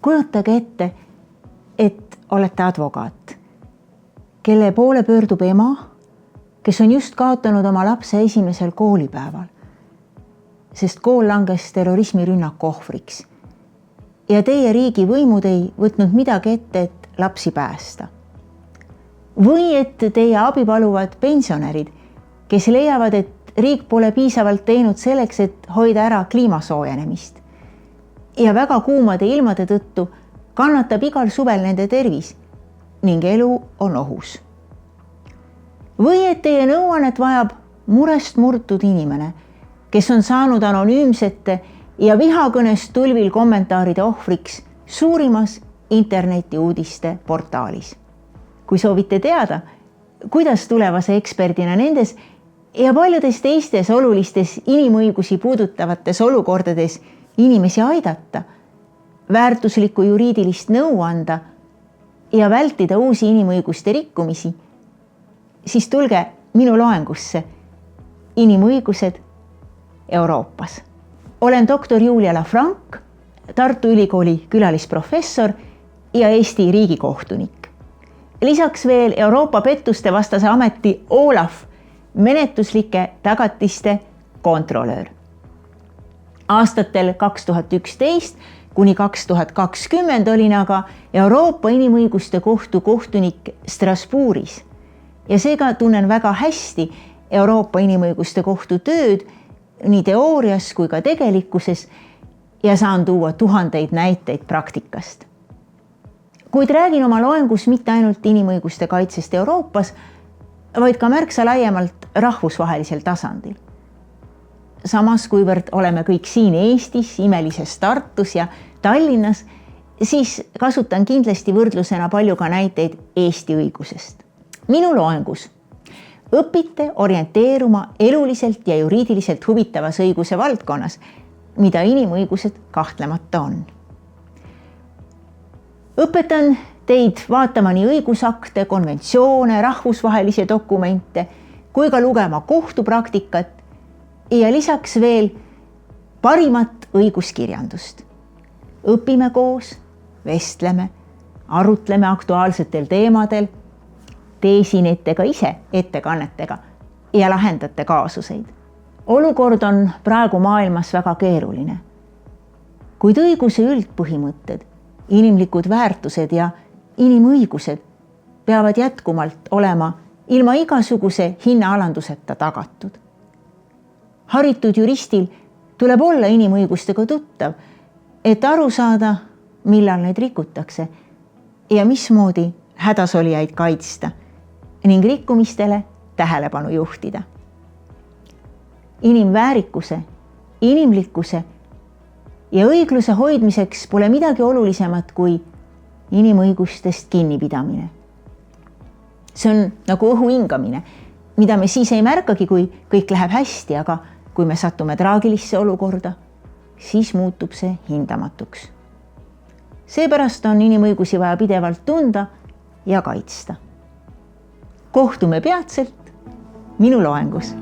kujutage ette, et olete advokaat, kelle poole pöördub ema, kes on just kaotanud oma lapse esimesel koolipäeval, sest kool langes terrorismirünnaku ohvriks. Ja teie riigi võimud ei võtnud midagi ette, et lapsi päästa. Või et teie abi paluvad pensionärid, kes leiavad, et riik pole piisavalt teinud selleks, et hoida ära kliima soojenemist. Ja väga kuumade ilmade tõttu kannatab igal suvel nende tervis ning elu on ohus. Või et teie nõuannet vajab murest murtud inimene, kes on saanud anonüümsete ja vihakõnest tulvil kommentaaride ohvriks suurimas internetiuudiste portaalis. Kui soovite teada, kuidas tulevase eksperdina nendes ja paljudes teistes olulistes inimõigusi puudutavates olukordades inimesi aidata, väärtuslikku juriidilist nõu anda ja vältida uusi inimõiguste rikkumisi, siis tulge minu loengusse Inimõigused Euroopas. Olen doktor Julia Lafranc, Tartu Ülikooli külalisprofessor ja Eesti riigikohtunik. Lisaks veel Euroopa pettuste vastase ameti OLAF menetluslike tagatiste kontrolöör. Aastatel 2011 kuni 2020 olin aga Euroopa Inimõiguste Kohtu kohtunik Strasbourgis ja seega tunnen väga hästi Euroopa Inimõiguste Kohtu tööd nii teoorias kui ka tegelikkuses ja saan tuua tuhandeid näiteid praktikast. Kuid räägin oma loengus mitte ainult inimõiguste kaitsest Euroopas, vaid ka märksa laiemalt rahvusvahelisel tasandil. Samas, kuivõrd oleme kõik siin Eestis, imelises Tartus ja Tallinnas, siis kasutan kindlasti võrdlusena palju ka näiteid Eesti õigusest. Minu loengus õpite orienteeruma eluliselt ja juriidiliselt huvitavas õiguse valdkonnas, mida inimõigused kahtlemata on. Õpetan teid vaatama nii õigusakte, konventsioone, rahvusvahelisi dokumente, kui ka lugema kohtupraktikat ja lisaks veel parimat õiguskirjandust. Õpime koos, vestleme, arutleme aktuaalsetel teemadel, teesinete ka ise ettekannetega ja lahendate kaasuseid. Olukord on praegu maailmas väga keeruline, kuid õiguse üldpõhimõtted, inimlikud väärtused ja inimõigused peavad jätkumalt olema ilma igasuguse hinnaalanduseta tagatud. Haritud juristil tuleb olla inimõigustega tuttav, et aru saada, millal neid rikutakse ja mismoodi hädasolijaid kaitsta ning rikkumistele tähelepanu juhtida. Inimväärikuse, inimlikkuse ja õigluse hoidmiseks pole midagi olulisemat kui inimõigustest kinnipidamine. See on nagu õhu hingamine, mida me siis ei märkagi, kui kõik läheb hästi, aga kui me satume traagilisse olukorda, siis muutub see hindamatuks. Seepärast on inimõigusi vaja pidevalt tunda ja kaitsta. Kohtume peatselt minu loengus.